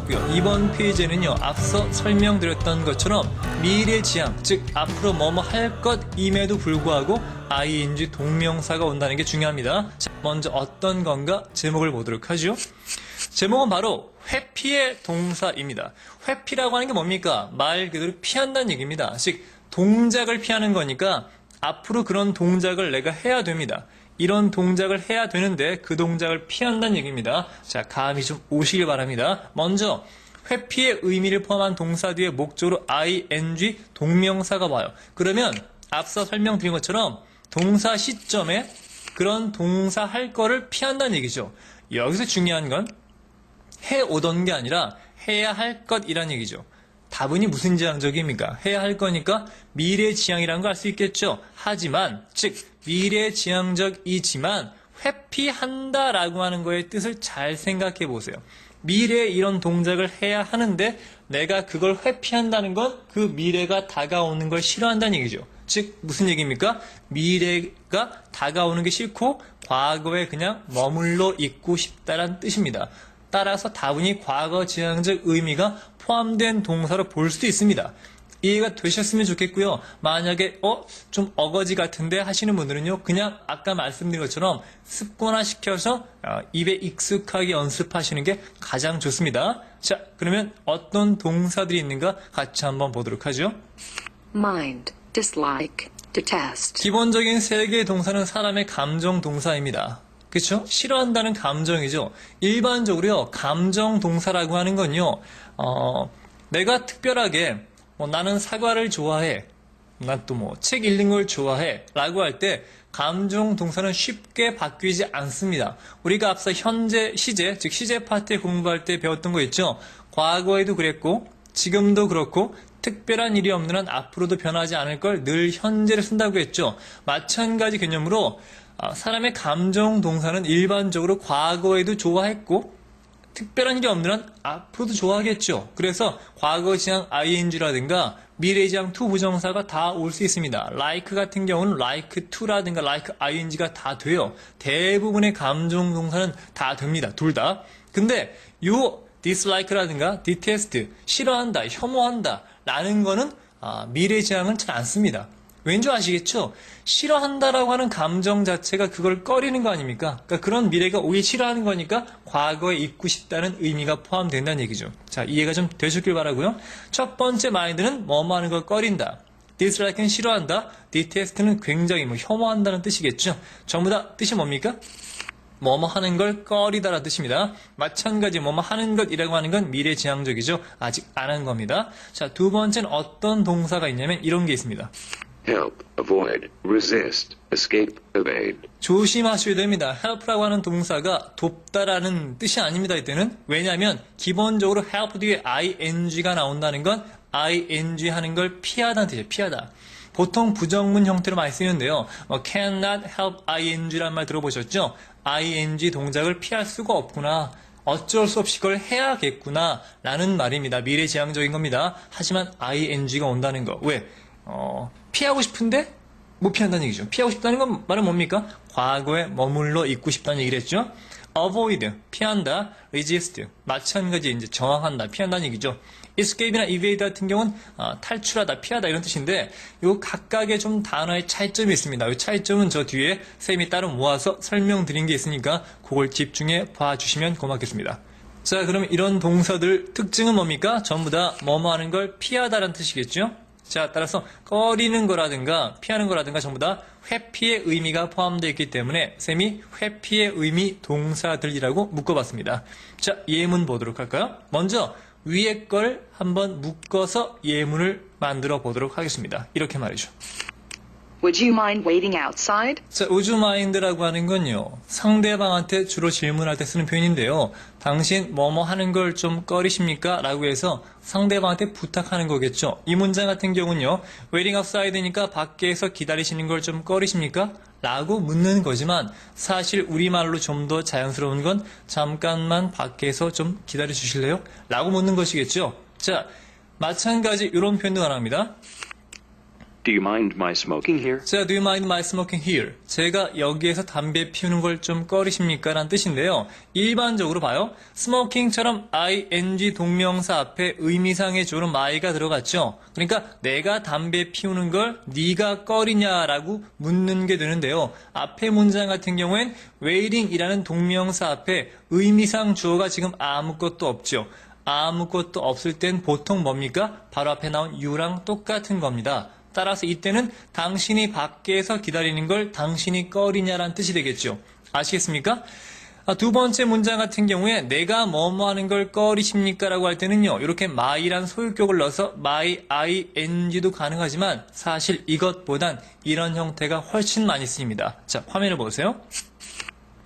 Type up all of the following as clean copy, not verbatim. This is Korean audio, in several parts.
같고요. 이번 페이지에는요, 앞서 설명드렸던 것처럼 미래지향, 즉 앞으로 뭐뭐 할 것임에도 불구하고 ing 동명사가 온다는 게 중요합니다. 자, 먼저 어떤 건가 제목을 보도록 하죠. 제목은 바로 회피의 동사입니다. 회피라고 하는 게 뭡니까? 말 그대로 피한다는 얘기입니다. 즉 동작을 피하는 거니까 앞으로 그런 동작을 내가 해야 됩니다. 이런 동작을 해야 되는데 그 동작을 피한다는 얘기입니다. 자, 감이 좀 오시길 바랍니다. 먼저 회피의 의미를 포함한 동사 뒤에 목적으로 ing 동명사가 와요. 그러면 앞서 설명드린 것처럼 동사 시점에 그런 동사 할 거를 피한다는 얘기죠. 여기서 중요한 건 해오던 게 아니라 해야 할 것이란 얘기죠. 다분히 무슨 지향적입니까? 해야 할 거니까 미래지향이라는 걸 알 수 있겠죠. 하지만 즉 미래지향적이지만 회피한다라고 하는 거의 뜻을 잘 생각해 보세요. 미래에 이런 동작을 해야 하는데 내가 그걸 회피한다는 건 그 미래가 다가오는 걸 싫어한다는 얘기죠. 즉 무슨 얘기입니까? 미래가 다가오는 게 싫고 과거에 그냥 머물러 있고 싶다란 뜻입니다. 따라서 다분히 과거 지향적 의미가 포함된 동사로 볼 수도 있습니다. 이해가 되셨으면 좋겠고요. 만약에 좀 어거지 같은데 하시는 분들은요, 그냥 아까 말씀드린 것처럼 습관화시켜서 입에 익숙하게 연습하시는 게 가장 좋습니다. 자, 그러면 어떤 동사들이 있는가 같이 한번 보도록 하죠. mind, dislike, detest. 기본적인 세 개의 동사는 사람의 감정 동사입니다. 그렇죠? 싫어한다는 감정이죠. 일반적으로요, 감정 동사라고 하는 건요, 내가 특별하게 나는 사과를 좋아해, 난 또 책 읽는 걸 좋아해 라고 할 때 감정 동사는 쉽게 바뀌지 않습니다. 우리가 앞서 현재 시제, 즉 시제 파트 공부할 때 배웠던 거 있죠. 과거에도 그랬고 지금도 그렇고 특별한 일이 없는 한 앞으로도 변하지 않을 걸 늘 현재를 쓴다고 했죠. 마찬가지 개념으로 사람의 감정 동사는 일반적으로 과거에도 좋아했고 특별한 일이 없는 한 앞으로도 좋아하겠죠. 그래서 과거 지향 ing라든가 미래 지향 to 부정사가 다 올 수 있습니다. like 같은 경우는 like to라든가 like ing가 다 돼요. 대부분의 감정 동사는 다 됩니다. 둘 다. 근데 요 dislike라든가 detest, 싫어한다, 혐오한다 라는 거는 미래 지향은 잘 안 씁니다. 왠지 아시겠죠? 싫어한다라고 하는 감정 자체가 그걸 꺼리는 거 아닙니까? 그러니까 그런 미래가 오히려 싫어하는 거니까 과거에 있고 싶다는 의미가 포함된다는 얘기죠. 자, 이해가 좀 되셨길 바라고요. 첫 번째 마인드는 뭐뭐 하는 걸 꺼린다. dislike는 싫어한다. detest는 굉장히 혐오한다는 뜻이겠죠. 전부 다 뜻이 뭡니까? 뭐뭐 하는 걸 꺼리다라는 뜻입니다. 마찬가지 뭐뭐 하는 것이라고 하는 건 미래지향적이죠. 아직 안 한 겁니다. 자, 두 번째는 어떤 동사가 있냐면 이런 게 있습니다. help, avoid, resist, escape, evade. 조심하셔야 됩니다. help라고 하는 동사가 돕다라는 뜻이 아닙니다. 이때는. 왜냐하면 기본적으로 help 뒤에 ing가 나온다는 건 ing 하는 걸 피하다는 뜻이에요. 피하다. 보통 부정문 형태로 많이 쓰는데요. cannot help ing란 말 들어보셨죠? ing 동작을 피할 수가 없구나. 어쩔 수 없이 그걸 해야겠구나 라는 말입니다. 미래지향적인 겁니다. 하지만 ing가 온다는 거. 왜? 피하고 싶은데 못 피한다는 얘기죠. 피하고 싶다는 건 말은 뭡니까? 과거에 머물러 있고 싶다는 얘기를 했죠. avoid, 피한다. resist, 마찬가지 이제 저항한다, 피한다는 얘기죠. escape나 evade 같은 경우는 탈출하다, 피하다 이런 뜻인데 요 각각의 좀 단어의 차이점이 있습니다. 이 차이점은 저 뒤에 쌤이 따로 모아서 설명드린 게 있으니까 그걸 집중해 봐주시면 고맙겠습니다. 자, 그럼 이런 동사들 특징은 뭡니까? 전부 다 뭐뭐 하는 걸 피하다라는 뜻이겠죠. 자, 따라서 꺼리는 거라든가 피하는 거라든가 전부 다 회피의 의미가 포함되어 있기 때문에 쌤이 회피의 의미 동사들이라고 묶어봤습니다. 자, 예문 보도록 할까요? 먼저 위에 걸 한번 묶어서 예문을 만들어 보도록 하겠습니다. 이렇게 말이죠. Would you mind waiting outside? 자, would you mind라고 하는 건요, 상대방한테 주로 질문할 때 쓰는 표현인데요. 당신 뭐뭐 하는 걸 좀 꺼리십니까? 라고 해서 상대방한테 부탁하는 거겠죠. 이 문장 같은 경우는요, waiting outside니까 밖에서 기다리시는 걸 좀 꺼리십니까? 라고 묻는 거지만 사실 우리말로 좀 더 자연스러운 건 잠깐만 밖에서 좀 기다려 주실래요? 라고 묻는 것이겠죠. 자, 마찬가지 이런 표현도 가능합니다. Do you mind my smoking here? 자, do you mind my smoking here? 제가 여기에서 담배 피우는 걸 좀 꺼리십니까? 라는 뜻인데요. 일반적으로 봐요. smoking처럼 ing 동명사 앞에 의미상의 주어로 my가 들어갔죠. 그러니까 내가 담배 피우는 걸 네가 꺼리냐라고 묻는 게 되는데요. 앞에 문장 같은 경우엔 waiting이라는 동명사 앞에 의미상 주어가 지금 아무것도 없죠. 아무것도 없을 땐 보통 뭡니까? 바로 앞에 나온 you랑 똑같은 겁니다. 따라서 이때는 당신이 밖에서 기다리는 걸 당신이 꺼리냐라는 뜻이 되겠죠. 아시겠습니까? 두 번째 문장 같은 경우에 내가 뭐뭐 하는 걸 꺼리십니까? 라고 할 때는요. 이렇게 my란 소유격을 넣어서 my ing도 가능하지만 사실 이것보단 이런 형태가 훨씬 많이 쓰입니다. 자, 화면을 보세요.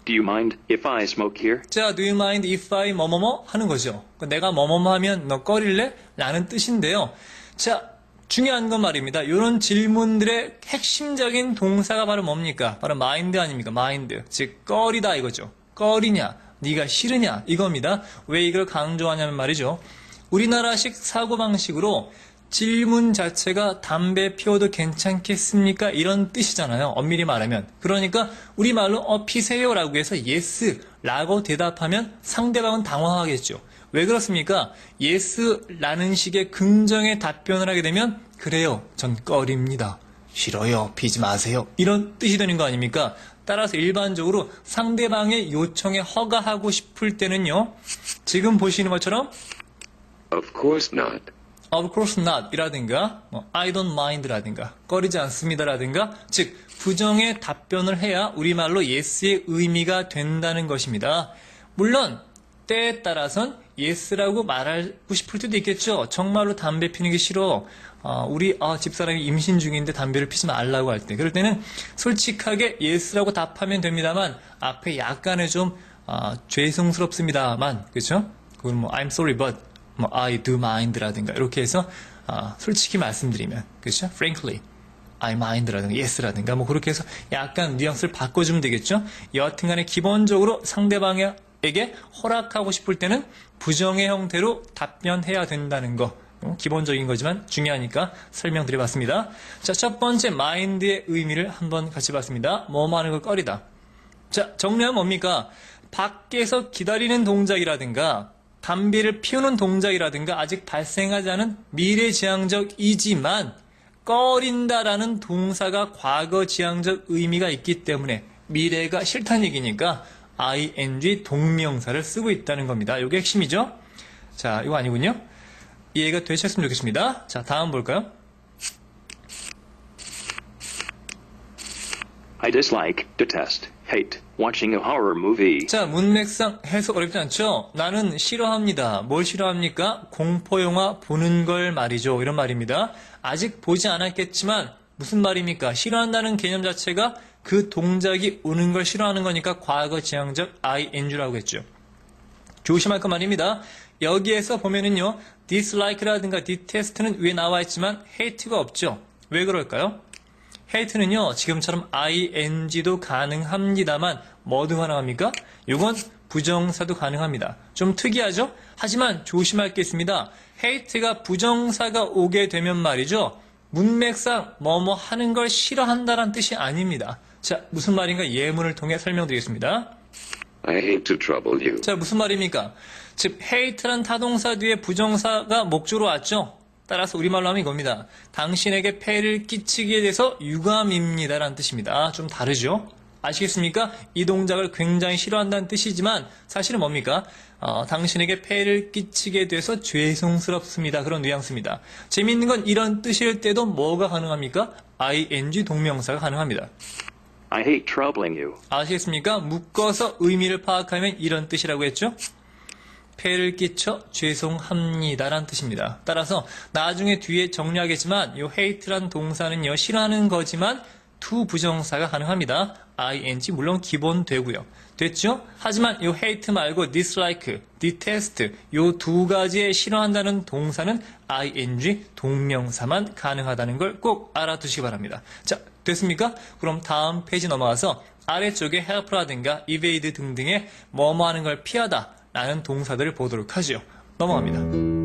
Do you mind if I smoke here? 자, do you mind if I 뭐뭐뭐 하는 거죠. 내가 뭐뭐뭐 하면 너 꺼릴래? 라는 뜻인데요. 자, 중요한 건 말입니다. 이런 질문들의 핵심적인 동사가 바로 뭡니까? 바로 mind 아닙니까? mind. 즉 꺼리다 이거죠. 꺼리냐? 네가 싫으냐? 이겁니다. 왜 이걸 강조하냐면 말이죠. 우리나라식 사고방식으로 질문 자체가 담배 피워도 괜찮겠습니까? 이런 뜻이잖아요. 엄밀히 말하면. 그러니까 우리말로 피세요 라고 해서 yes 라고 대답하면 상대방은 당황하겠죠. 왜 그렇습니까? yes라는 식의 긍정의 답변을 하게 되면 그래요. 전 꺼립니다. 싫어요. 피지 마세요. 이런 뜻이 되는 거 아닙니까? 따라서 일반적으로 상대방의 요청에 허가하고 싶을 때는요. 지금 보시는 것처럼 Of course not. of course not 이라든가 I don't mind 라든가 꺼리지 않습니다 라든가 즉 부정의 답변을 해야 우리말로 yes의 의미가 된다는 것입니다. 물론 때에 따라선 yes라고 말하고 싶을 때도 있겠죠. 정말로 담배 피는 게 싫어. 우리 집사람이 임신 중인데 담배를 피지 말라고 할 때. 그럴 때는 솔직하게 yes라고 답하면 됩니다만 앞에 약간의 좀 죄송스럽습니다만 그렇죠? 그건 I'm sorry but I do mind라든가 이렇게 해서 솔직히 말씀드리면 그렇죠? Frankly I mind라든가 yes라든가 그렇게 해서 약간 뉘앙스를 바꿔주면 되겠죠? 여하튼간에 기본적으로 상대방에게 허락하고 싶을 때는 부정의 형태로 답변해야 된다는 거 기본적인 거지만 중요하니까 설명드려봤습니다. 자, 첫 번째 mind의 의미를 한번 같이 봤습니다. 뭐뭐 하는 걸 꺼리다. 자, 정리하면 뭡니까? 밖에서 기다리는 동작이라든가 담배를 피우는 동작이라든가 아직 발생하지 않은 미래지향적이지만 꺼린다라는 동사가 과거지향적 의미가 있기 때문에 미래가 싫다는 얘기니까 ing 동명사를 쓰고 있다는 겁니다. 이게 핵심이죠? 자, 이거 아니군요. 이해가 되셨으면 좋겠습니다. 자, 다음 볼까요? I dislike, detest, hate watching a horror movie. 자, 문맥상 해석 어렵지 않죠? 나는 싫어합니다. 뭘 싫어합니까? 공포영화 보는 걸 말이죠. 이런 말입니다. 아직 보지 않았겠지만 무슨 말입니까? 싫어한다는 개념 자체가 그 동작이 오는 걸 싫어하는 거니까 과거 지향적 ing라고 했죠. 조심할 건 말입니다. 여기에서 보면은요, dislike라든가 detest는 위에 나와 있지만 hate가 없죠. 왜 그럴까요? hate는요, 지금처럼 ing도 가능합니다만 뭐도 가능합니까? 이건 부정사도 가능합니다. 좀 특이하죠? 하지만 조심할 게 있습니다. hate가 부정사가 오게 되면 말이죠. 문맥상 뭐뭐 하는 걸 싫어한다는 뜻이 아닙니다. 자, 무슨 말인가 예문을 통해 설명드리겠습니다. I hate to trouble you. 자, 무슨 말입니까? 즉, hate란 타동사 뒤에 부정사가 목조로 왔죠? 따라서 우리말로 하면 이겁니다. 당신에게 폐를 끼치게 돼서 유감입니다라는 뜻입니다. 좀 다르죠? 아시겠습니까? 이 동작을 굉장히 싫어한다는 뜻이지만 사실은 뭡니까? 당신에게 폐를 끼치게 돼서 죄송스럽습니다. 그런 뉘앙스입니다. 재미있는 건 이런 뜻일 때도 뭐가 가능합니까? ing 동명사가 가능합니다. I hate troubling you. 아시겠습니까? 묶어서 의미를 파악하면 이런 뜻이라고 했죠? 폐를 끼쳐 죄송합니다라는 뜻입니다. 따라서 나중에 뒤에 정리하겠지만 이 hate란 동사는요 싫어하는 거지만 to 부정사가 가능합니다. ing 물론 기본 되고요. 됐죠? 하지만 이 hate 말고 dislike, detest 이 두 가지의 싫어한다는 동사는 ing 동명사만 가능하다는 걸 꼭 알아두시기 바랍니다. 자, 됐습니까? 그럼 다음 페이지 넘어가서 아래쪽에 help라든가 evade 등등의 뭐뭐 하는 걸 피하다 라는 동사들을 보도록 하죠. 넘어갑니다.